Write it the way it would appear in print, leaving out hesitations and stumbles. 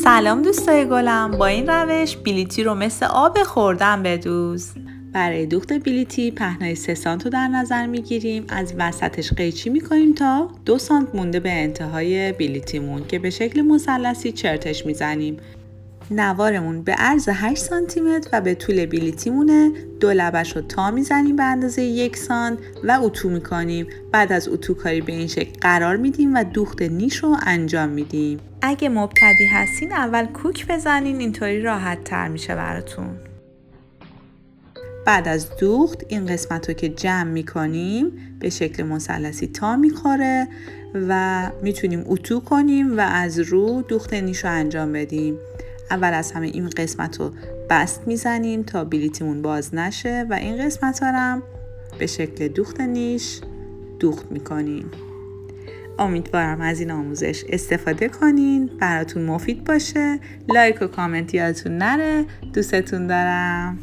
سلام دوستای گلم، با این روش بلیتی رو مثل آب خوردن بدوز. برای دوخت بلیتی پهنای 3 سانت رو در نظر میگیریم. از وسطش قیچی میکنیم تا 2 سانت مونده به انتهای بلیتیمون که به شکل مثلثی چرتش میزنیم. نوارمون به عرض 8 سانتی متر و به طول بلیتیمونه. 2 لبش رو تا میزنیم به اندازه 1 سانت و اتو میکنیم. بعد از اتو کاری به این شکل قرار میدیم و دوخت نیش رو انجام میدیم. اگه مبتدی هستین اول کوک بزنین، اینطوری راحت تر میشه براتون. بعد از دوخت این قسمت رو که جمع میکنیم به شکل مثلثی تا میخوره و میتونیم اتو کنیم و از رو دوخت نیش رو انجام بدیم. اول از همه این قسمت رو بست میزنیم تا بلیتیمون باز نشه و این قسمت رو هم به شکل دوخت نیش دوخت میکنیم. امیدوارم از این آموزش استفاده کنین، براتون مفید باشه. لایک و کامنت یادتون نره. دوستتون دارم.